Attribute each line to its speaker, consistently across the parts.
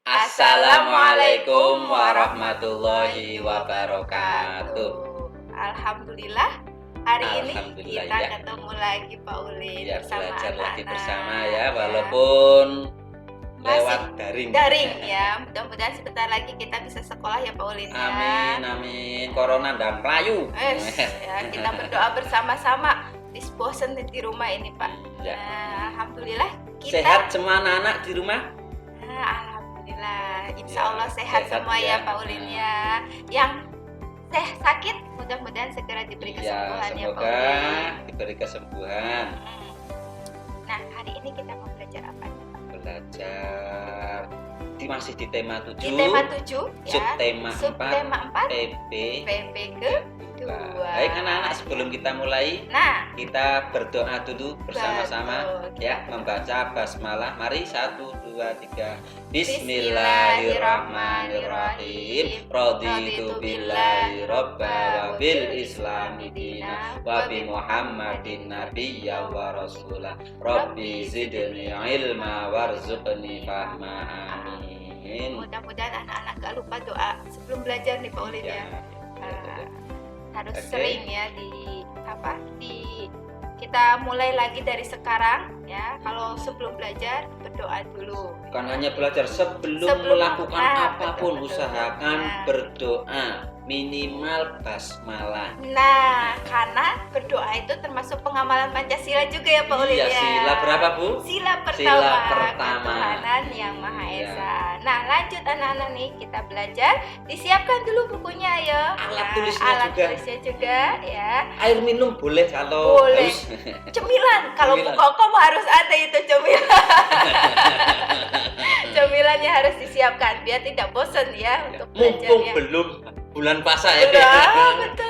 Speaker 1: Assalamualaikum warahmatullahi wabarakatuh.
Speaker 2: Alhamdulillah, hari ini
Speaker 1: Alhamdulillah
Speaker 2: kita
Speaker 1: ya.
Speaker 2: ketemu lagi Pak Ulin
Speaker 1: Ya,
Speaker 2: bersama
Speaker 1: belajar lagi
Speaker 2: anak-anak.
Speaker 1: bersama ya, walaupun
Speaker 2: Masih
Speaker 1: lewat
Speaker 2: daring ya. Mudah-mudahan sebentar lagi kita bisa sekolah ya Pak Ulin ya.
Speaker 1: Amin, amin. Corona dan melayu.
Speaker 2: Ya, kita berdoa bersama-sama. Bosen di rumah ini Pak.
Speaker 1: Ya.
Speaker 2: Alhamdulillah kita
Speaker 1: Sehat semua anak-anak di rumah?
Speaker 2: Alhamdulillah, insya
Speaker 1: Ya,
Speaker 2: Allah sehat
Speaker 1: sehat
Speaker 2: semua
Speaker 1: ya.
Speaker 2: ya Pak Ulin ya. Yang sakit mudah-mudahan segera diberi kesembuhan ya Pak
Speaker 1: Semoga
Speaker 2: Ulin.
Speaker 1: diberi kesembuhan.
Speaker 2: Nah, hari ini kita mau belajar apa nih Pak?
Speaker 1: Belajar masih di tema 7.
Speaker 2: Di tema 7 ya.
Speaker 1: Subtema 4
Speaker 2: 4
Speaker 1: PP.
Speaker 2: PP kedua.
Speaker 1: Baik anak-anak, sebelum kita mulai
Speaker 2: Nah,
Speaker 1: kita berdoa dulu bersama-sama
Speaker 2: betul.
Speaker 1: ya, membaca basmalah. Mari 1 2 3. Bismillahirrahmanirrahim. Raditu billahi robba wa bil islami dina wa bi Muhammadin nabiyya wa rasulah. Rabbi zidni ilma warzuqni fahma. Amin.
Speaker 2: mudah-mudahan anak-anak gak lupa doa sebelum belajar nih Pak Ulin ya. Harus
Speaker 1: Oke.
Speaker 2: sering ya kita mulai lagi dari sekarang ya. Kalau sebelum belajar berdoa dulu.
Speaker 1: Bukan hanya belajar, sebelum melakukan apapun
Speaker 2: betul.
Speaker 1: usahakan
Speaker 2: Nah.
Speaker 1: berdoa minimal basmalah.
Speaker 2: Nah, karena berdoa itu termasuk pengamalan Pancasila juga ya Pak Ulin
Speaker 1: Iya,
Speaker 2: ya.
Speaker 1: sila berapa Bu?
Speaker 2: Sila
Speaker 1: Sila
Speaker 2: pertama,
Speaker 1: pertama.
Speaker 2: ketuhanan yang Maha
Speaker 1: Iya.
Speaker 2: Esa. Nah, lanjut anak-anak nih, kita belajar. Disiapkan dulu bukunya ya.
Speaker 1: Alat
Speaker 2: Nah,
Speaker 1: tulisnya
Speaker 2: alat
Speaker 1: juga.
Speaker 2: tulisnya juga ya.
Speaker 1: Air minum boleh kalau
Speaker 2: Boleh.
Speaker 1: haus.
Speaker 2: Cemilan, kalau
Speaker 1: Cemilan.
Speaker 2: Kokom harus ada itu cemilan. Cemilannya harus disiapkan biar tidak bosan ya untuk
Speaker 1: Mumpung
Speaker 2: belajarnya.
Speaker 1: belum bulan puasa ya.
Speaker 2: Betul,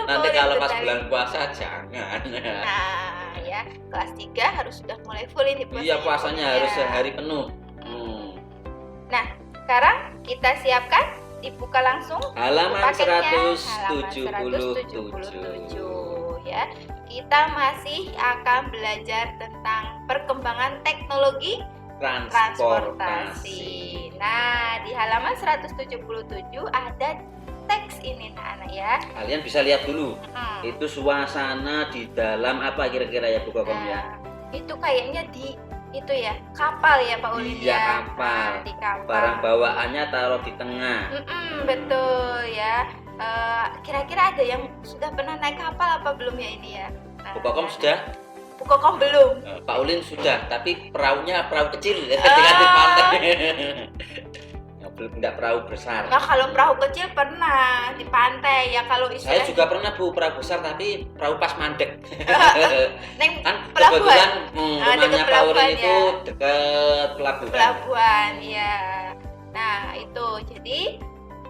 Speaker 1: Nanti
Speaker 2: boleh,
Speaker 1: kalau pas
Speaker 2: betul.
Speaker 1: bulan puasa jangan.
Speaker 2: Nah, ya, kelas 3 harus sudah mulai full ini puasanya.
Speaker 1: Iya, puasanya
Speaker 2: Ya.
Speaker 1: harus sehari penuh.
Speaker 2: Nah, sekarang kita siapkan, dibuka langsung
Speaker 1: Halaman
Speaker 2: paketnya.
Speaker 1: 177
Speaker 2: ya. Kita masih akan belajar tentang perkembangan teknologi transportasi. Nah, di halaman 177 ada teks ini anak-anak ya.
Speaker 1: Kalian bisa lihat dulu. Itu suasana di dalam apa kira-kira ya Bu Kokom ya?
Speaker 2: Itu kayaknya di itu ya, kapal ya Pak Ulin
Speaker 1: Iya,
Speaker 2: ya.
Speaker 1: kapal.
Speaker 2: Nah, di kapal.
Speaker 1: Barang bawaannya taruh di tengah.
Speaker 2: Betul ya. Kira-kira ada yang sudah pernah naik kapal apa belum ya ini ya? Nah,
Speaker 1: Bu Kokom sudah?
Speaker 2: Bu Kokom belum.
Speaker 1: Pak Ulin sudah, tapi perahunya perahu kecil ya, di pantai. Enggak perahu besar.
Speaker 2: Nah, kalau perahu kecil pernah di pantai ya, kalau
Speaker 1: Saya
Speaker 2: istilah
Speaker 1: juga pernah Bu, perahu besar tapi perahu pas mandek.
Speaker 2: neng
Speaker 1: Kan
Speaker 2: pelabuhan.
Speaker 1: kebetulan
Speaker 2: dekat
Speaker 1: rumahnya Pak
Speaker 2: pelabuhan
Speaker 1: Ulin
Speaker 2: ya.
Speaker 1: itu dekat pelabuhan.
Speaker 2: Pelabuhan ya. Nah, itu jadi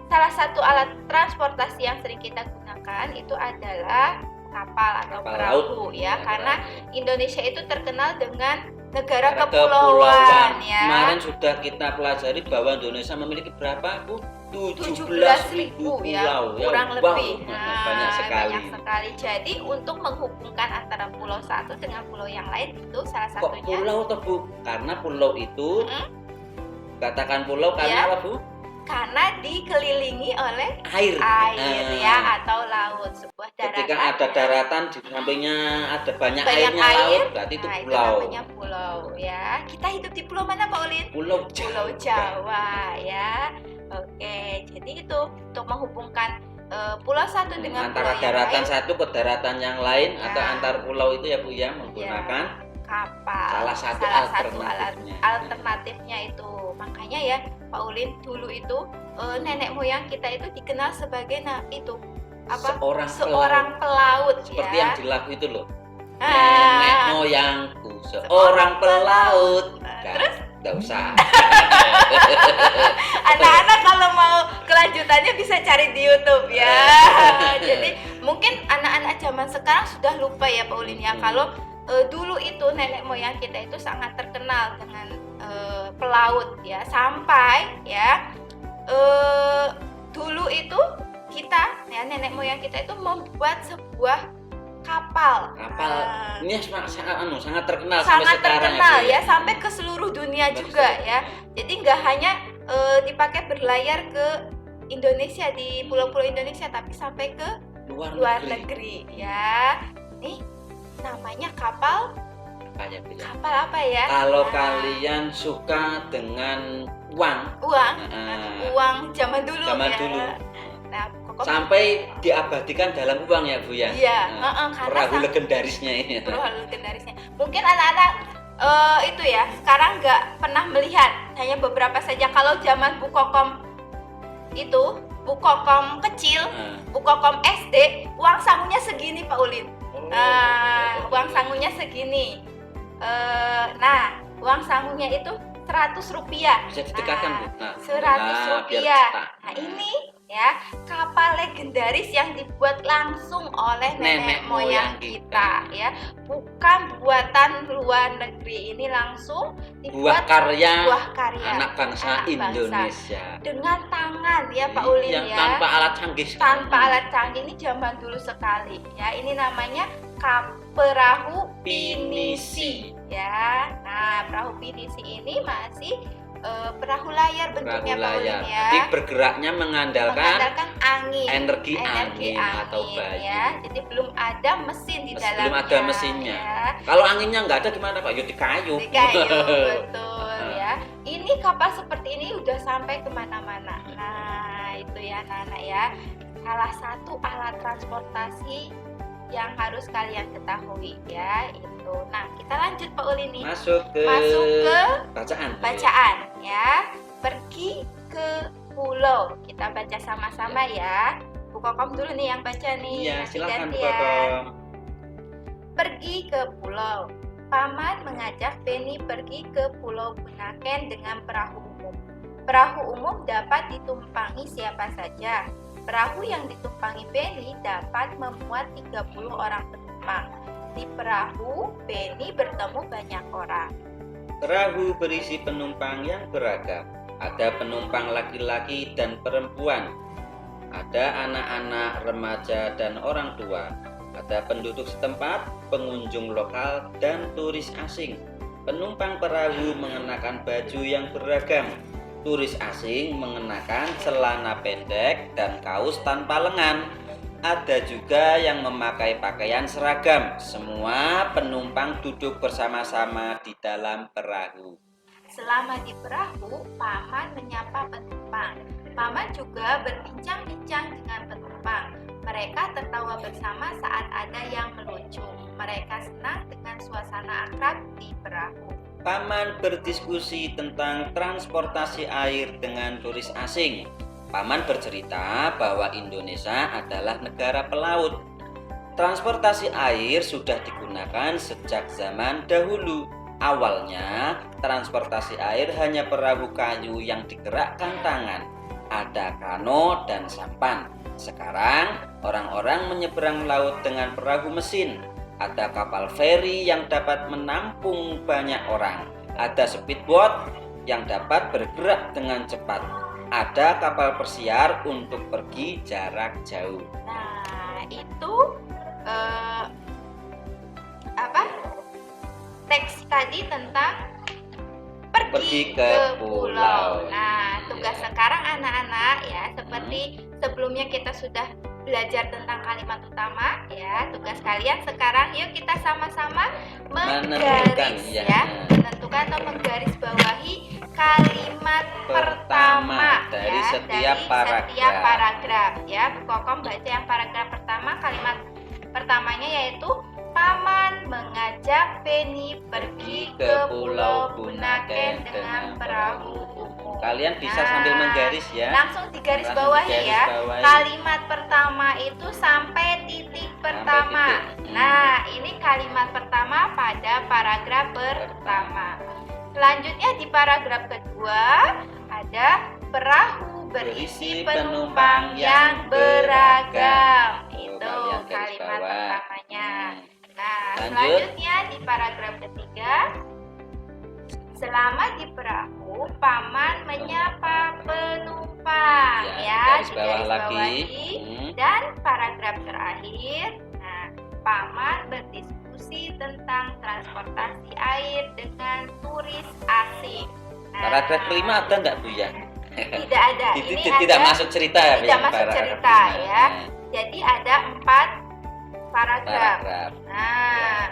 Speaker 2: salah satu alat transportasi yang sering kita gunakan itu adalah kapal atau
Speaker 1: Kapal
Speaker 2: perahu
Speaker 1: laut.
Speaker 2: ya, karena
Speaker 1: perahu.
Speaker 2: Indonesia itu terkenal dengan negara
Speaker 1: Negara
Speaker 2: kepulauan ya.
Speaker 1: Kemarin sudah kita pelajari bahwa Indonesia memiliki berapa Bu?
Speaker 2: 17.000
Speaker 1: pulau
Speaker 2: ya,
Speaker 1: ya.
Speaker 2: kurang
Speaker 1: Wow,
Speaker 2: lebih.
Speaker 1: banyak sekali.
Speaker 2: Banyak sekali. Jadi untuk menghubungkan antara pulau satu dengan pulau yang lain itu salah
Speaker 1: Kok
Speaker 2: satunya.
Speaker 1: pulau toh Bu? Karena pulau itu katakan pulau
Speaker 2: Ya.
Speaker 1: karena apa Bu?
Speaker 2: Karena dikelilingi oleh
Speaker 1: Air.
Speaker 2: ya atau laut, sebuah daratan.
Speaker 1: Ketika ada daratan di sampingnya ada banyak
Speaker 2: Banyak
Speaker 1: airnya
Speaker 2: air,
Speaker 1: laut, berarti itu
Speaker 2: nah,
Speaker 1: pulau.
Speaker 2: Itu namanya pulau ya. Kita hidup di pulau mana Pak Ulin?
Speaker 1: Pulau
Speaker 2: Pulau Jawa ya. Oke, jadi itu untuk menghubungkan pulau satu dengan
Speaker 1: Antara
Speaker 2: pulau yang
Speaker 1: daratan
Speaker 2: lain,
Speaker 1: satu ke daratan yang lain atau
Speaker 2: Nah.
Speaker 1: antar pulau itu ya Bu ya, menggunakan
Speaker 2: kapal.
Speaker 1: salah satu
Speaker 2: alat
Speaker 1: alternatifnya.
Speaker 2: alternatifnya itu. Makanya ya Pak Ulin dulu itu nenek moyang kita itu dikenal sebagai itu apa?
Speaker 1: Seorang
Speaker 2: Pelaut
Speaker 1: seperti
Speaker 2: ya.
Speaker 1: yang di lagu itu loh.
Speaker 2: Ah.
Speaker 1: Nenek moyangku seorang pelaut.
Speaker 2: Terus
Speaker 1: Enggak usah.
Speaker 2: anak-anak kalau mau kelanjutannya bisa cari di YouTube ya. Jadi mungkin anak-anak zaman sekarang sudah lupa ya Pak Ulin ya, kalau dulu itu nenek moyang kita itu sangat terkenal dengan pelaut ya, sampai ya dulu itu kita ya nenek moyang kita itu membuat sebuah kapal.
Speaker 1: Ini sangat terkenal sampai
Speaker 2: Sangat
Speaker 1: sekarang
Speaker 2: terkenal
Speaker 1: Bu,
Speaker 2: ya, sampai ke seluruh dunia juga ya. Jadi nggak hanya dipakai berlayar ke Indonesia, di pulau-pulau Indonesia, tapi sampai ke luar negeri ya. Nih namanya kapal
Speaker 1: Apa ya, Bu ya?
Speaker 2: kapal apa ya?
Speaker 1: Kalau
Speaker 2: Nah,
Speaker 1: kalian suka dengan uang,
Speaker 2: uang
Speaker 1: nah,
Speaker 2: uang zaman dulu
Speaker 1: zaman
Speaker 2: ya.
Speaker 1: dulu
Speaker 2: Nah, Kokom
Speaker 1: sampai diabadikan dalam uang ya, Bu ya.
Speaker 2: iya,
Speaker 1: Nah,
Speaker 2: karena
Speaker 1: perahu legendarisnya ini.
Speaker 2: perahu legendarisnya. Mungkin anak-anak itu ya sekarang nggak pernah melihat, hanya beberapa saja. Kalau zaman Bu Kokom itu, Bu Kokom kecil,
Speaker 1: Nah,
Speaker 2: Bu Kokom SD, uang sangunya segini Pak Ulin. Uang sangunya segini. Nah, uang sangunya itu 100 rupiah.
Speaker 1: bisa didekatkan, Bu. Nah,
Speaker 2: 100
Speaker 1: biar
Speaker 2: rupiah.
Speaker 1: cetak.
Speaker 2: Nah, ini ya kapal legendaris yang dibuat langsung oleh nenek moyang kita ya, bukan buatan luar negeri. Ini langsung
Speaker 1: buah
Speaker 2: dibuat
Speaker 1: karya
Speaker 2: buah karya
Speaker 1: anak bangsa
Speaker 2: anak bangsa.
Speaker 1: Indonesia.
Speaker 2: Dengan tangan ya Pak Ulin
Speaker 1: Yang
Speaker 2: ya,
Speaker 1: tanpa alat canggih.
Speaker 2: tanpa alat canggih. Ini zaman dulu sekali ya. Ini namanya perahu pinisi ya. Nah, perahu pinisi ini masih perahu layar bentuknya
Speaker 1: Perahu
Speaker 2: Pak Ulin
Speaker 1: layar.
Speaker 2: ya.
Speaker 1: Jadi bergeraknya mengandalkan
Speaker 2: angin,
Speaker 1: energi angin atau bayu.
Speaker 2: ya. Jadi belum ada mesin di dalamnya.
Speaker 1: Belum ada mesinnya.
Speaker 2: Ya.
Speaker 1: Kalau anginnya nggak ada gimana Pak? Ya di kayu.
Speaker 2: Di kayu, betul ya. Ini kapal seperti ini udah sampai kemana-mana. Nah, itu ya anak-anak ya. Salah satu alat transportasi yang harus kalian ketahui ya itu. Nah, kita lanjut Pak Ulin nih.
Speaker 1: Masuk ke bacaan.
Speaker 2: Bacaan ya. Pergi ke pulau. Kita baca sama-sama ya. Bu Kokom dulu nih yang baca nih.
Speaker 1: Iya,
Speaker 2: Nanti
Speaker 1: silakan Bu
Speaker 2: gantian.
Speaker 1: Kokom.
Speaker 2: Pergi ke pulau. Paman mengajak Beni pergi ke Pulau Bunaken dengan perahu umum. Perahu umum dapat ditumpangi siapa saja. Perahu yang ditumpangi Beni dapat memuat 30 orang penumpang. Di perahu, Beni bertemu banyak orang.
Speaker 1: Perahu berisi penumpang yang beragam. Ada penumpang laki-laki dan perempuan. Ada anak-anak, remaja, dan orang tua. Ada penduduk setempat, pengunjung lokal, dan turis asing. Penumpang perahu mengenakan baju yang beragam. Turis asing mengenakan celana pendek dan kaos tanpa lengan. Ada juga yang memakai pakaian seragam. Semua penumpang duduk bersama-sama di dalam perahu.
Speaker 2: Selama di perahu, Paman menyapa penumpang. Paman juga berbincang-bincang dengan penumpang. Mereka tertawa bersama saat ada yang melucu. Mereka senang dengan suasana akrab di perahu.
Speaker 1: Paman berdiskusi tentang transportasi air dengan turis asing. Paman bercerita bahwa Indonesia adalah negara pelaut. Transportasi air sudah digunakan sejak zaman dahulu. Awalnya, transportasi air hanya perahu kayu yang digerakkan tangan. Ada kano dan sampan. Sekarang, orang-orang menyeberang laut dengan perahu mesin. Ada kapal feri yang dapat menampung banyak orang. Ada speedboat yang dapat bergerak dengan cepat. Ada kapal persiar untuk pergi jarak jauh.
Speaker 2: Nah, itu teks tadi tentang pergi ke pulau. Nah, tugas sekarang anak-anak ya, seperti sebelumnya kita sudah belajar tentang kalimat utama ya. Tugas kalian sekarang yuk kita sama-sama menggaris menentukan atau menggarisbawahi kalimat pertama
Speaker 1: dari
Speaker 2: ya,
Speaker 1: setiap
Speaker 2: paragraf ya. Bu Kokom baca yang paragraf pertama. Kalimat pertamanya yaitu Paman mengajak Beni pergi ke Pulau Bunaken dengan perahu umum.
Speaker 1: Kalian bisa sambil menggaris ya.
Speaker 2: Langsung digarisbawahi ya. Kalimat pertama itu sampai titik pertama. Nah, ini kalimat pertama pada paragraf pertama. Selanjutnya di paragraf kedua ada perahu berisi penumpang yang beragam. Itu kalimat pertamanya. Nah, selanjutnya di paragraf ketiga, selama di perahu, Paman menyapa penumpang ya,
Speaker 1: garis bawah lagi.
Speaker 2: Dan paragraf terakhir, nah, Paman berdiskusi tentang transportasi air dengan turis asing. Nah,
Speaker 1: paragraf kelima ada enggak Bu ya?
Speaker 2: Tidak ada.
Speaker 1: Itu
Speaker 2: Ini
Speaker 1: tidak
Speaker 2: ada
Speaker 1: masuk cerita ya,
Speaker 2: tidak
Speaker 1: yang
Speaker 2: masuk
Speaker 1: paragraf
Speaker 2: cerita
Speaker 1: lima.
Speaker 2: ya. Jadi ada 4 paragraf.
Speaker 1: Paragraf.
Speaker 2: Nah,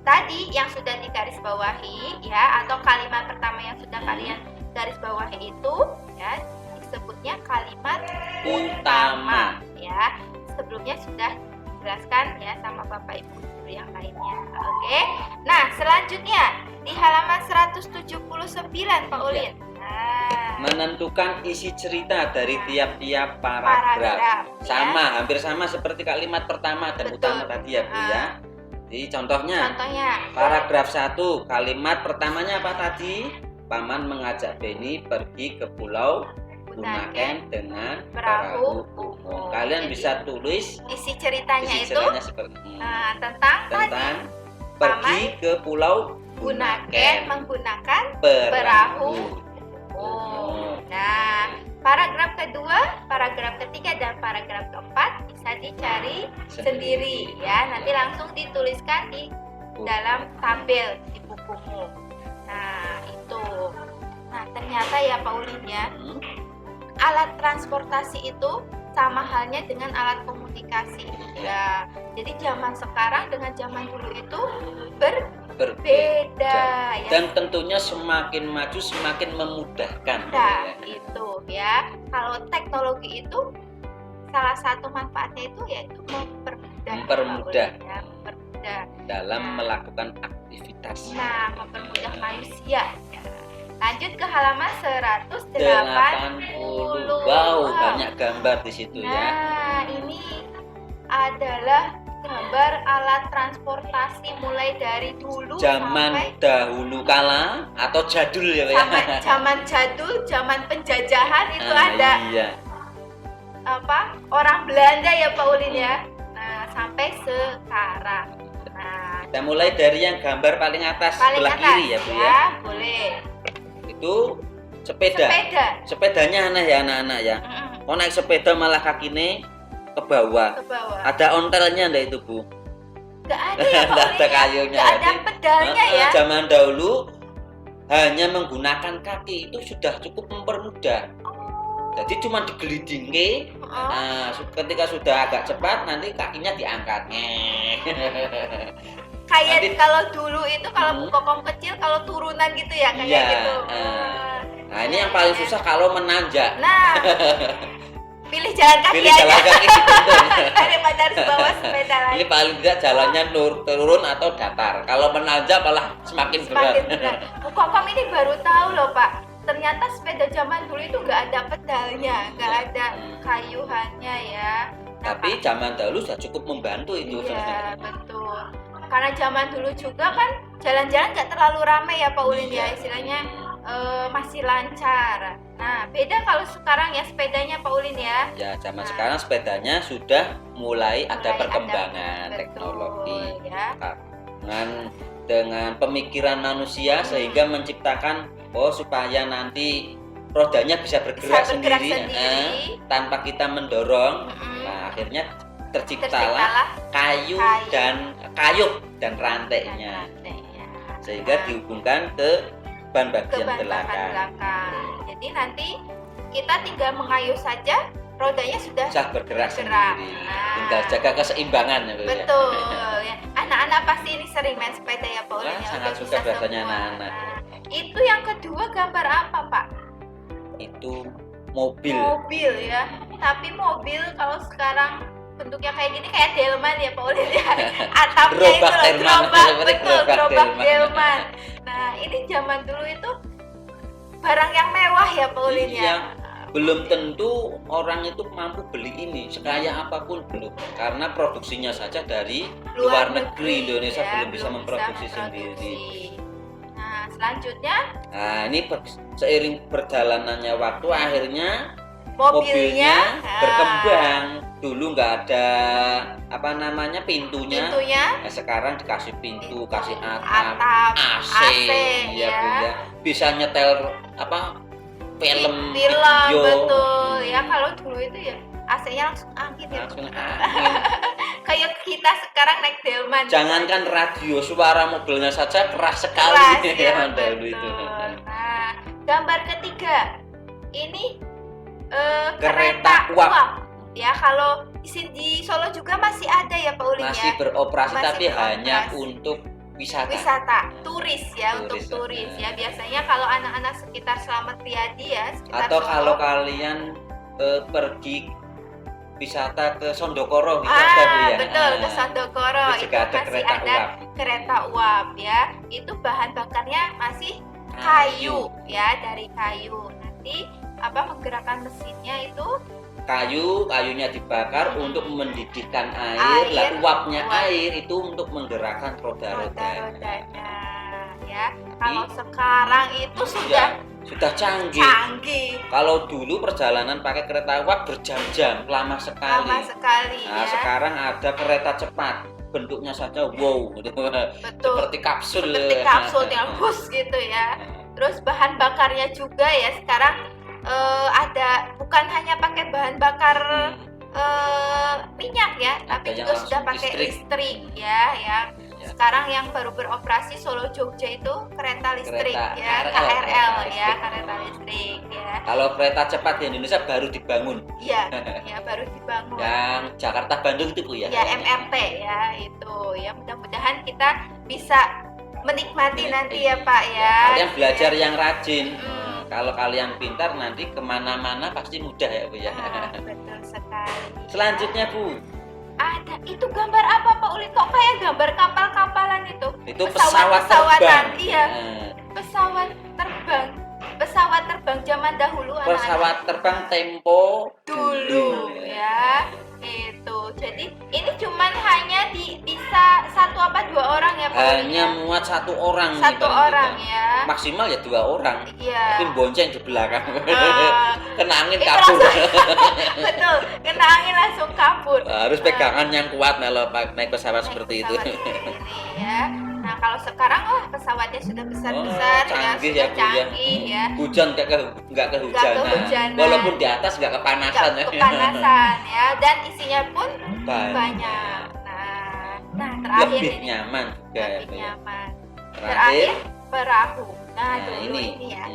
Speaker 2: tadi yang sudah digarisbawahi ya, atau kalimat pertama yang sudah kalian garis bawahi itu ya disebutnya kalimat utama ya. Sebelumnya sudah dijelaskan ya sama Bapak Ibu guru yang lainnya. Oke. Nah, selanjutnya di halaman 179 Pak Ulin. Nah,
Speaker 1: Menentukan isi cerita dari tiap-tiap paragraf.
Speaker 2: ya.
Speaker 1: Sama, hampir sama seperti kalimat pertama dan
Speaker 2: Betul.
Speaker 1: utama tadi ya Bu ya. Jadi contohnya,
Speaker 2: Contohnya
Speaker 1: paragraf 1, kalimat pertamanya apa tadi? Paman mengajak Beni pergi ke pulau Bunaken dengan perahu umum. Kalian
Speaker 2: Jadi,
Speaker 1: bisa tulis
Speaker 2: isi ceritanya
Speaker 1: isi
Speaker 2: itu
Speaker 1: ceritanya seperti ini.
Speaker 2: tentang
Speaker 1: Tentang pergi ke pulau
Speaker 2: Bunaken menggunakan
Speaker 1: perahu.
Speaker 2: perahu. Oh, nah paragraf kedua, paragraf ketiga dan paragraf keempat bisa dicari sendiri ya. Nanti langsung dituliskan di dalam tabel di bukumu. Nah itu. Nah ternyata ya Pak Ulin ya, alat transportasi itu sama halnya dengan alat komunikasi ya. Jadi zaman sekarang dengan zaman dulu itu berbeda ya.
Speaker 1: Dan tentunya semakin maju semakin memudahkan.
Speaker 2: Nah, itu ya. Kalau teknologi itu salah satu manfaatnya itu yaitu mempermudah ya, mempermudah
Speaker 1: dalam melakukan aktivitas.
Speaker 2: Nah, mempermudah manusia. Ya. Lanjut ke halaman 180.
Speaker 1: Wow, banyak gambar di situ ya.
Speaker 2: Nah, ini adalah gambar alat transportasi mulai dari dulu
Speaker 1: Zaman
Speaker 2: sampai
Speaker 1: dahulu kala atau jadul ya Pak ya.
Speaker 2: sampai zaman jadul, zaman penjajahan itu
Speaker 1: Ah,
Speaker 2: ada
Speaker 1: iya.
Speaker 2: orang Belanda ya Pak Ulin ya. Nah, sampai sekarang. Nah,
Speaker 1: Kita mulai dari yang gambar paling atas
Speaker 2: paling
Speaker 1: sebelah
Speaker 2: atas
Speaker 1: kiri ya Bu ya.
Speaker 2: boleh.
Speaker 1: Itu sepeda.
Speaker 2: Sepeda.
Speaker 1: Sepedanya aneh ya anak-anak ya. Oh naik sepeda malah kakine ke bawah.
Speaker 2: Ke bawah.
Speaker 1: Ada ontelnya enggak itu Bu?
Speaker 2: Nggak ada ya Pak
Speaker 1: Nggak
Speaker 2: Ulin.
Speaker 1: ada kayunya.
Speaker 2: Nggak ada pedalnya ya.
Speaker 1: Zaman dahulu hanya menggunakan kaki itu sudah cukup mempermudah. Jadi cuma digelidingke. Nah, ketika sudah agak cepat nanti kakinya diangkat.
Speaker 2: Kayak
Speaker 1: Nanti-
Speaker 2: kalau dulu itu kalau Bu Kokom kecil kalau turunan gitu ya kayak
Speaker 1: Iya,
Speaker 2: gitu.
Speaker 1: Nah, ini yang paling susah kalau menanjak.
Speaker 2: Nah, pilih jalan kaki
Speaker 1: Pilih
Speaker 2: aja
Speaker 1: jalan kaki dituntun.
Speaker 2: daripada harus bawa sepeda lagi.
Speaker 1: Ini paling tidak jalannya turun atau datar. Kalau menanjak malah semakin berat.
Speaker 2: Semakin berat. Bu Kokom ini baru tahu loh Pak. Ternyata sepeda zaman dulu itu nggak ada pedalnya, nggak ada kayuhannya ya. Nah,
Speaker 1: Tapi zaman dahulu sudah cukup membantu itu.
Speaker 2: iya betul. Karena zaman dulu juga kan jalan-jalan nggak terlalu ramai ya Pak Ulin ya, istilahnya masih lancar. Nah beda kalau sekarang ya sepedanya Pak Ulin ya.
Speaker 1: Ya, zaman sekarang sepedanya sudah mulai ada
Speaker 2: Mulai
Speaker 1: perkembangan
Speaker 2: betul,
Speaker 1: teknologi.
Speaker 2: ya.
Speaker 1: Dengan pemikiran manusia sehingga menciptakan supaya nanti rodanya bisa bergerak, sendiri, tanpa kita mendorong. Nah, akhirnya terciptalah kayu dan kayuh dan rantainya, sehingga dihubungkan ke ban bagian belakang.
Speaker 2: Jadi nanti kita tinggal mengayuh saja, rodanya sudah
Speaker 1: Bergerak sendiri.
Speaker 2: Nah.
Speaker 1: Tinggal jaga keseimbangan ya Bu ya.
Speaker 2: betul ya. Anak-anak pasti ini sering main sepeda ya Pak Ulin ya,
Speaker 1: Sangat
Speaker 2: udah
Speaker 1: suka
Speaker 2: bisa
Speaker 1: biasanya
Speaker 2: semua.
Speaker 1: anak-anak.
Speaker 2: Nah, itu yang kedua gambar apa Pak?
Speaker 1: Itu mobil.
Speaker 2: Mobil ya. Tapi mobil kalau sekarang bentuknya kayak gini kayak delman ya Pak Ulin ya. Atapnya itu
Speaker 1: Gerobak
Speaker 2: loh,
Speaker 1: delman.
Speaker 2: gerobak,
Speaker 1: Seperti
Speaker 2: betul,
Speaker 1: gerobak
Speaker 2: gerobak
Speaker 1: delman.
Speaker 2: delman. Nah, ini zaman dulu itu barang yang mewah ya Pak Ulin ya.
Speaker 1: Iya. Belum tentu orang itu mampu beli ini sekaya apapun belum, karena produksinya saja dari luar negeri. Indonesia
Speaker 2: ya,
Speaker 1: belum bisa memproduksi sendiri.
Speaker 2: Nah selanjutnya
Speaker 1: Nah ini seiring berjalanannya waktu akhirnya
Speaker 2: mobilnya
Speaker 1: berkembang. Dulu nggak ada pintunya. Nah, sekarang dikasih pintu, kasih atap, AC,
Speaker 2: ya.
Speaker 1: Bu, ya. Bisa nyetel film, video.
Speaker 2: Betul ya. Kalau dulu itu ya AC-nya langsung angin ya.
Speaker 1: Langsung angin.
Speaker 2: Kayak kita sekarang naik delman.
Speaker 1: Jangankan radio, suara mobilnya saja keras sekali
Speaker 2: Keras,
Speaker 1: ya,
Speaker 2: ya,
Speaker 1: dahulu
Speaker 2: betul.
Speaker 1: itu.
Speaker 2: Nah, gambar ketiga. ini
Speaker 1: Kereta uap.
Speaker 2: Ya, kalau di Solo juga masih ada ya Pak Ulin
Speaker 1: Masih
Speaker 2: ya.
Speaker 1: beroperasi
Speaker 2: Masih
Speaker 1: tapi hanya
Speaker 2: beroperasi.
Speaker 1: untuk wisata.
Speaker 2: Wisata, turis ya, untuk
Speaker 1: Turis,
Speaker 2: turis ya. Biasanya kalau anak-anak sekitar Slamet Riyadi ya, sekitar
Speaker 1: Atau
Speaker 2: Solo.
Speaker 1: kalau kalian pergi wisata ke Sondokoro gitu ada Bu ya.
Speaker 2: Betul, ke Sondokoro
Speaker 1: Itu
Speaker 2: itu
Speaker 1: juga ada
Speaker 2: masih
Speaker 1: kereta
Speaker 2: ada
Speaker 1: uap.
Speaker 2: kereta uap ya. Itu bahan bakarnya masih kayu ya, dari kayu. Nanti menggerakkan mesinnya itu
Speaker 1: Kayunya dibakar untuk mendidihkan air, lalu uapnya air itu untuk menggerakkan roda-rodanya.
Speaker 2: roda-rodanya ya. Kalau sekarang itu
Speaker 1: sudah canggih. Kalau dulu perjalanan pakai kereta uap berjam-jam, lama sekali. Nah,
Speaker 2: ya.
Speaker 1: sekarang ada kereta cepat, bentuknya saja wow,
Speaker 2: Betul.
Speaker 1: seperti kapsul.
Speaker 2: Yang bus gitu ya. Terus bahan bakarnya juga ya sekarang ada, bukan hanya pakai bahan bakar minyak ya, tapi juga sudah pakai listrik ya. Sekarang yang baru beroperasi Solo Jogja itu kereta listrik ya, KRL ya, kereta listrik ya.
Speaker 1: Kalau kereta cepat di Indonesia baru dibangun.
Speaker 2: Iya, baru dibangun.
Speaker 1: Yang Jakarta Bandung itu Bu ya.
Speaker 2: Ya, MRT ya itu. Ya, mudah-mudahan kita bisa menikmati nanti ya Pak ya.
Speaker 1: Kalian belajar yang rajin. Kalau kalian pintar nanti kemana-mana pasti mudah ya Bu ya.
Speaker 2: Betul sekali.
Speaker 1: Selanjutnya Bu,
Speaker 2: ada itu gambar apa Pak Ulin? Kok kayak gambar kapal-kapalan itu?
Speaker 1: Itu pesawat terbang.
Speaker 2: Iya. Pesawat terbang zaman dahulu.
Speaker 1: Pesawat terbang tempo
Speaker 2: dulu ya. Itu. Jadi ini cuman hanya bisa 1 apa 2 orang ya Pak Ulin?
Speaker 1: Hanya muat 1 orang.
Speaker 2: 1 orang ya.
Speaker 1: Maksimal ya 2 orang.
Speaker 2: Iya.
Speaker 1: Tapi bonceng di belakang. Kena angin kabur.
Speaker 2: Betul, kena angin langsung kabur.
Speaker 1: Harus pegangan yang kuat kalau naik pesawat seperti itu.
Speaker 2: Ya. Nah, kalau sekarang pesawatnya sudah besar-besar ya, sudah canggih ya.
Speaker 1: Hujan nggak kehujanan. Walaupun di atas nggak kepanasan
Speaker 2: ya. Dan isinya pun banyak. Nah, terakhir
Speaker 1: lebih
Speaker 2: ini
Speaker 1: nyaman juga.
Speaker 2: Lebih nyaman.
Speaker 1: Terakhir
Speaker 2: perahu. Nah,
Speaker 1: ini
Speaker 2: ya.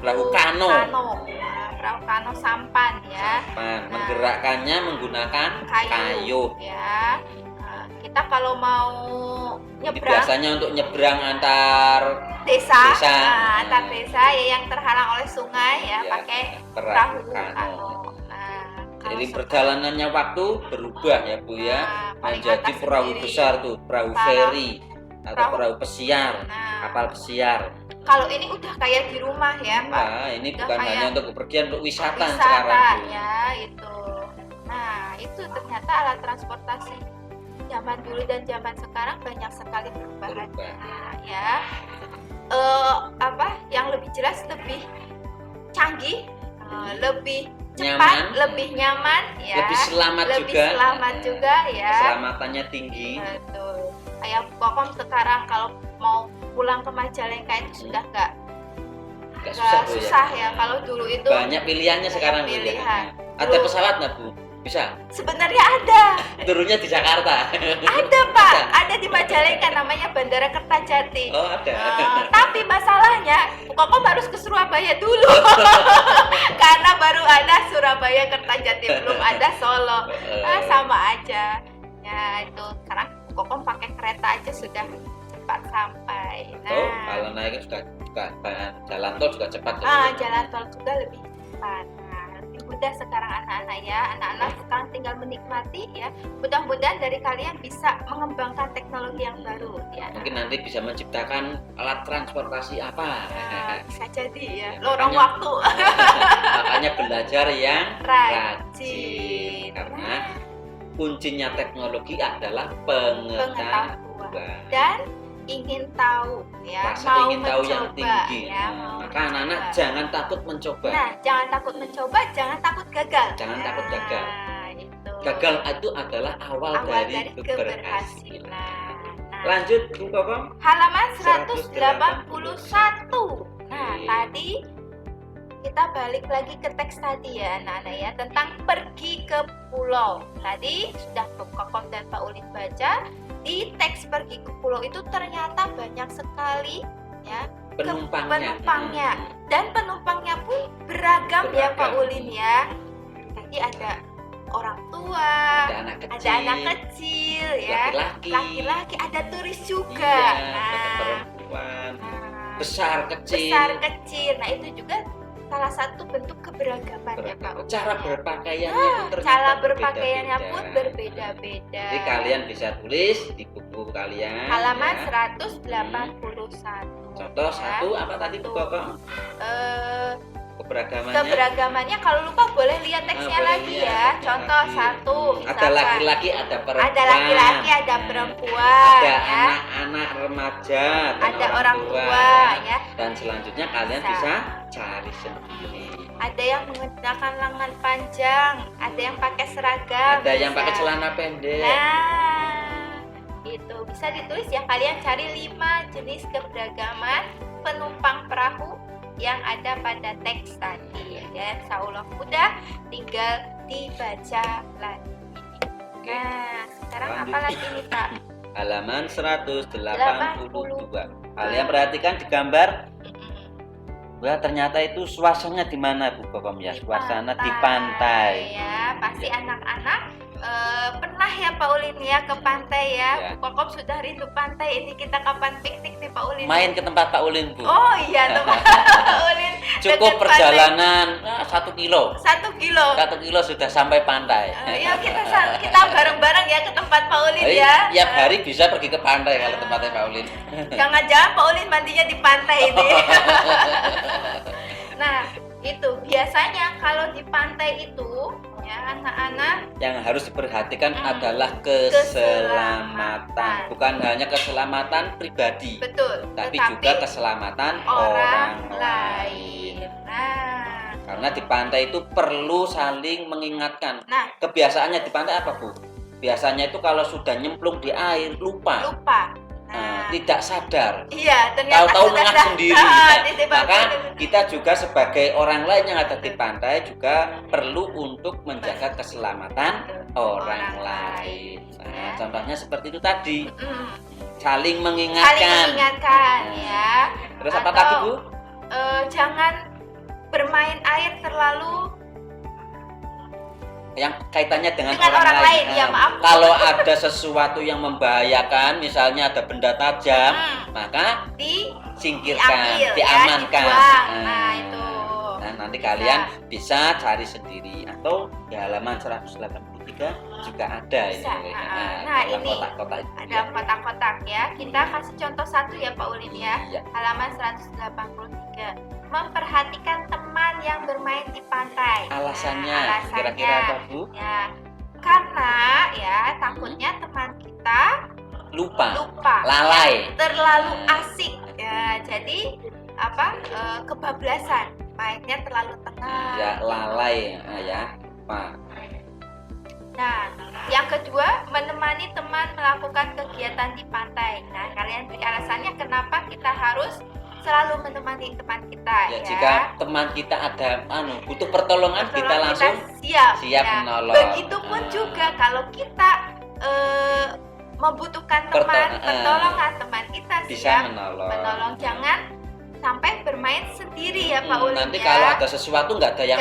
Speaker 1: Perahu kano.
Speaker 2: Perahu kano sampan ya.
Speaker 1: Menggerakkannya menggunakan kayu.
Speaker 2: Ya. Kita kalau mau nyebrang,
Speaker 1: biasanya untuk nyebrang antar
Speaker 2: desa ya, yang terhalang oleh sungai ya, pakai perahu kano.
Speaker 1: Jadi perjalanannya waktu berubah ya Bu ya, menjadi perahu besar tuh, perahu feri atau perahu pesiar, kapal pesiar.
Speaker 2: Kalau ini udah kayak di rumah ya Pak.
Speaker 1: Nah, ini bukan hanya untuk bepergian, untuk wisata sekarang Bu.
Speaker 2: Ya itu. Nah, itu ternyata alat transportasi zaman dulu dan zaman sekarang banyak sekali perubahan ya. Yang lebih jelas, lebih canggih, lebih cepat, lebih nyaman ya,
Speaker 1: lebih selamat
Speaker 2: juga ya,
Speaker 1: keselamatannya tinggi.
Speaker 2: Betul. Kayak Kokom sekarang kalau mau pulang ke Majalengka itu sudah nggak susah ya. Kalau dulu itu
Speaker 1: banyak pilihannya sekarang. Ada pesawat nggak Bu? Bisa?
Speaker 2: Sebenarnya ada.
Speaker 1: Turunnya di Jakarta.
Speaker 2: Ada Pak, ada di Majalengka, namanya Bandara Kertajati.
Speaker 1: Oh ada.
Speaker 2: Tapi masalahnya, Kokom harus ke Surabaya dulu. Karena baru ada Surabaya Kertajati, belum ada Solo. Sama aja. Ya itu, sekarang Kokom pakai kereta aja sudah cepat sampai.
Speaker 1: Kalau naik juga jalan tol juga cepat.
Speaker 2: Jalan tol juga lebih cepat. Mudah sekarang anak-anak sekarang tinggal menikmati ya. Mudah-mudahan dari kalian bisa mengembangkan teknologi yang baru ya.
Speaker 1: Mungkin nanti bisa menciptakan alat transportasi apa?
Speaker 2: Bisa jadi ya, lorong waktu.
Speaker 1: Makanya belajar yang rajin. Karena kuncinya teknologi adalah pengetahuan
Speaker 2: dan ingin tahu ya,
Speaker 1: ingin tahu yang tinggi ya, maka anak-anak jangan takut mencoba.
Speaker 2: Jangan takut mencoba, jangan takut gagal.
Speaker 1: Takut gagal. Gagal itu adalah awal dari keberhasilan. Lanjut Bu Kokom.
Speaker 2: Halaman 181. Tadi kita balik lagi ke teks tadi ya anak-anak ya, tentang pergi ke pulau. Tadi sudah Kokom dan Pak Ulin baca. Di teks pergi ke pulau itu ternyata banyak sekali ya penumpangnya. Dan penumpangnya pun beragam ya Pak Ulin ya. Tadi ada orang tua, ada anak kecil ya, laki-laki, ada turis juga.
Speaker 1: Ada perempuan, besar kecil.
Speaker 2: Nah itu juga salah satu bentuk keberagaman ya Pak Ulin.
Speaker 1: Cara berpakaiannya pun ternyata
Speaker 2: berbeda-beda.
Speaker 1: Jadi kalian bisa tulis di buku kalian.
Speaker 2: Halaman
Speaker 1: ya.
Speaker 2: 181.
Speaker 1: Contoh satu apa tadi Bu Koko?
Speaker 2: Keberagamannya kalau lupa boleh lihat teksnya lagi ya. Contoh satu,
Speaker 1: ada laki-laki, ada perempuan.
Speaker 2: Ada laki-laki, ada perempuan.
Speaker 1: Ada
Speaker 2: ya.
Speaker 1: anak-anak remaja,
Speaker 2: ada orang tua ya.
Speaker 1: Dan selanjutnya kalian bisa cari sendiri.
Speaker 2: Ada yang menggunakan lengan panjang, ada yang pakai seragam,
Speaker 1: ada yang pakai celana pendek.
Speaker 2: Nah, itu bisa ditulis ya. Kalian cari 5 jenis keberagaman penumpang perahu yang ada pada teks tadi ya. Insya Allah mudah, tinggal dibaca lagi. Nah, sekarang apa lagi nih Pak?
Speaker 1: Halaman 182. Kalian perhatikan di gambar. Wah, ternyata itu suasananya di mana Bu Kokom ya? Suasana di pantai.
Speaker 2: Ya, pasti anak-anak pernah ya Pak Ulin ya ke pantai ya. Bu Kokom sudah rindu pantai. Ini kita kapan piknik nih Pak Ulin?
Speaker 1: Main ke tempat Pak Ulin Bu.
Speaker 2: Oh iya tempat Pak Ulin.
Speaker 1: Cukup perjalanan 1 kilo.
Speaker 2: 1 kilo.
Speaker 1: 1 kilo sudah sampai pantai.
Speaker 2: Ya kita bareng-bareng ya ke tempat Pak Ulin ya.
Speaker 1: Tiap hari bisa pergi ke pantai kalau tempatnya Pak Ulin.
Speaker 2: Jangan-jangan Pak Ulin mandinya di pantai ini. Nah, itu biasanya kalau di pantai itu ya anak-anak
Speaker 1: yang harus diperhatikan adalah keselamatan. Bukan hanya keselamatan pribadi.
Speaker 2: Betul.
Speaker 1: Tapi juga keselamatan orang lain.
Speaker 2: Nah,
Speaker 1: karena di pantai itu perlu saling mengingatkan.
Speaker 2: Nah,
Speaker 1: kebiasaannya di pantai apa Bu? Biasanya itu kalau sudah nyemplung di air lupa. Tidak sadar.
Speaker 2: Iya, ternyata
Speaker 1: tahu-tahu lengah sendiri. Maka kita juga sebagai orang lain yang ada di pantai juga perlu untuk menjaga keselamatan orang lain. Nah, contohnya seperti itu tadi. Saling mengingatkan.
Speaker 2: Ya.
Speaker 1: Terus apa tadi Bu?
Speaker 2: Jangan bermain air terlalu
Speaker 1: yang kaitannya dengan
Speaker 2: orang lain. Ya, maaf.
Speaker 1: Kalau ada sesuatu yang membahayakan, misalnya ada benda tajam, maka disingkirkan, diamankan.
Speaker 2: Nah, itu.
Speaker 1: Nah, nanti kalian bisa cari sendiri atau di halaman 183 juga ada
Speaker 2: bisa.
Speaker 1: ini.
Speaker 2: Nah, ini
Speaker 1: kotak-kotak itu
Speaker 2: ada kotak-kotak ya. Kita kasih contoh satu ya Pak Ulin ya. Halaman 183. Memperhatikan teman yang bermain di pantai.
Speaker 1: Alasannya kira-kira apa Bu?
Speaker 2: Ya, karena ya takutnya teman kita lupa,
Speaker 1: lalai,
Speaker 2: terlalu asik. Ya, jadi kebablasan, mainnya terlalu tengah.
Speaker 1: Ya, lalai ya, Pak.
Speaker 2: Nah, yang kedua, menemani teman melakukan kegiatan di pantai. Nah, kalian beri alasannya kenapa kita harus selalu menemani teman kita
Speaker 1: ya. Jika teman kita ada butuh pertolongan, kita langsung siap menolong.
Speaker 2: Begitupun juga kalau kita membutuhkan pertolongan teman kita
Speaker 1: bisa
Speaker 2: siap menolong. Jangan sampai bermain sendiri ya Pak Ulin.
Speaker 1: Nanti kalau ada sesuatu nggak ada yang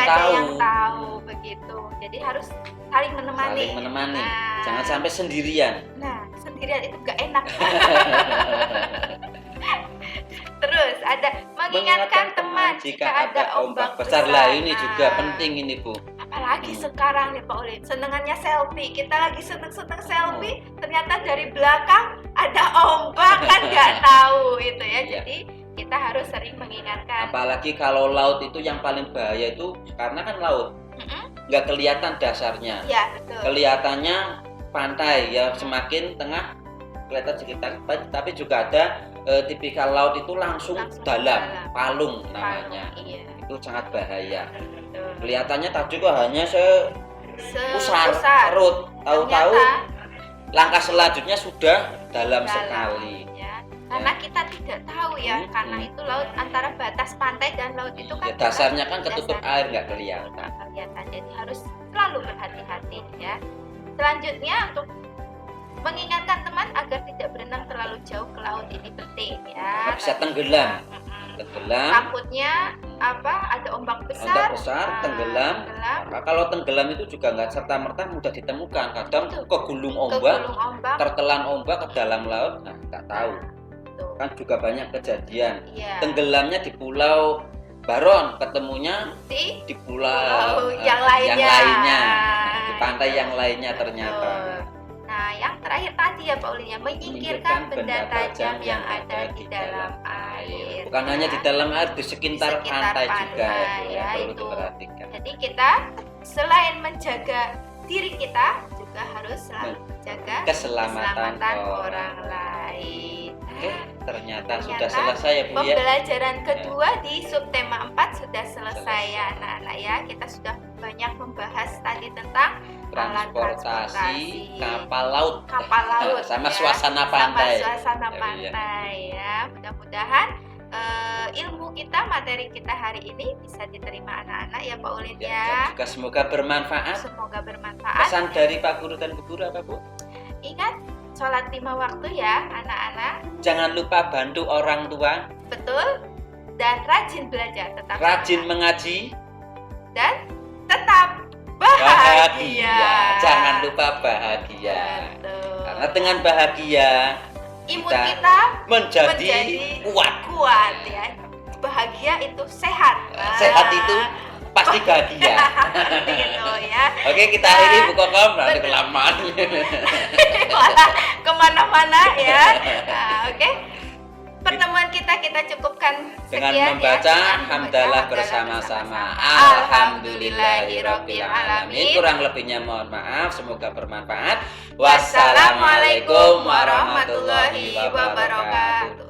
Speaker 1: tahu
Speaker 2: begitu. Jadi harus saling menemani.
Speaker 1: Nah, jangan sampai sendirian.
Speaker 2: Nah, sendirian itu nggak enak. Terus ada mengingatkan teman jika ada ombak besar.
Speaker 1: Lah ini juga penting ini Bu.
Speaker 2: Apalagi sekarang nih Pak Ulin, senengannya selfie. Kita lagi seneng-seneng selfie, ternyata dari belakang ada ombak kan nggak tahu itu ya. Jadi kita harus sering mengingatkan.
Speaker 1: Apalagi kalau laut itu yang paling bahaya itu karena kan laut nggak kelihatan dasarnya.
Speaker 2: Ya betul.
Speaker 1: Kelihatannya pantai ya, semakin tengah kelihatan sekitar, tapi juga ada tipikal laut itu langsung dalam, palung namanya.
Speaker 2: Iya.
Speaker 1: Itu sangat bahaya.
Speaker 2: Betul.
Speaker 1: Kelihatannya tadi kok hanya sepusar perut, tahu-tahu langkah selanjutnya sudah dalam sekali.
Speaker 2: Ya. Karena kita tidak tahu ya, karena itu laut antara batas pantai dan laut itu kan
Speaker 1: dasarnya kan ketutup air nggak kelihatan.
Speaker 2: Jadi harus selalu berhati-hati ya. Selanjutnya untuk mengingatkan teman agar tidak berenang terlalu jauh ke laut ini penting ya.
Speaker 1: Bisa tenggelam. Tenggelam.
Speaker 2: Takutnya apa? Ada ombak besar.
Speaker 1: Ombak besar, tenggelam. Nah, kalau tenggelam itu juga nggak serta-merta mudah ditemukan. Kadang
Speaker 2: Betul.
Speaker 1: kegulung
Speaker 2: Kegulung
Speaker 1: ombak,
Speaker 2: ombak.
Speaker 1: tertelan ombak ke dalam laut, nah nggak tahu.
Speaker 2: Tuh.
Speaker 1: Kan juga banyak kejadian.
Speaker 2: Iya.
Speaker 1: Tenggelamnya di Pulau Baron, ketemunya
Speaker 2: Di
Speaker 1: di pulau
Speaker 2: yang lainnya.
Speaker 1: di pantai yang lainnya ternyata.
Speaker 2: Betul. Nah, yang terakhir tadi ya Pak Ulin ya, menyingkirkan benda tajam yang ada di dalam air.
Speaker 1: Bukan hanya di dalam air, di sekitar pantai juga
Speaker 2: pantai,
Speaker 1: ya, perlu
Speaker 2: itu.
Speaker 1: diperhatikan.
Speaker 2: Jadi kita selain menjaga diri kita juga harus selalu menjaga
Speaker 1: Keselamatan
Speaker 2: orang lain.
Speaker 1: Oke, ternyata sudah selesai ya Bu ya.
Speaker 2: Pembelajaran kedua di subtema 4 sudah selesai ya anak-anak ya. Kita sudah banyak membahas tadi tentang
Speaker 1: Transportasi kapal laut.
Speaker 2: kapal laut
Speaker 1: Sama
Speaker 2: ya.
Speaker 1: suasana pantai.
Speaker 2: Sama suasana
Speaker 1: Iya.
Speaker 2: pantai ya. Mudah-mudahan ilmu kita, materi kita hari ini bisa diterima anak-anak ya Pak Ulin
Speaker 1: Ya,
Speaker 2: ya.
Speaker 1: dan juga semoga bermanfaat.
Speaker 2: Semoga bermanfaat.
Speaker 1: Pesan dari Pak Guru dan Bu Guru apa Bu?
Speaker 2: Ingat sholat 5 waktu ya anak-anak.
Speaker 1: Jangan lupa bantu orang tua,
Speaker 2: Betul. Dan rajin belajar, tetap
Speaker 1: rajin
Speaker 2: semangat.
Speaker 1: mengaji,
Speaker 2: Dan tetap bahagia.
Speaker 1: Jangan lupa bahagia.
Speaker 2: Betul.
Speaker 1: Karena dengan bahagia
Speaker 2: imun
Speaker 1: kita
Speaker 2: kita
Speaker 1: menjadi kuat.
Speaker 2: kuat ya. Bahagia itu sehat.
Speaker 1: Sehat itu pasti bahagia.
Speaker 2: Gitu ya.
Speaker 1: Oke, kita akhiri Bu Kokom, nanti kelamaan.
Speaker 2: Malah kemana-mana ya. Nah, oke. Pertemuan kita cukupkan
Speaker 1: Dengan
Speaker 2: sekian
Speaker 1: membaca
Speaker 2: ya.
Speaker 1: hamdalah bersama-sama.
Speaker 2: Alhamdulillahirabbil alamin.
Speaker 1: Kurang lebihnya mohon maaf, semoga bermanfaat.
Speaker 2: Wassalamualaikum warahmatullahi wabarakatuh.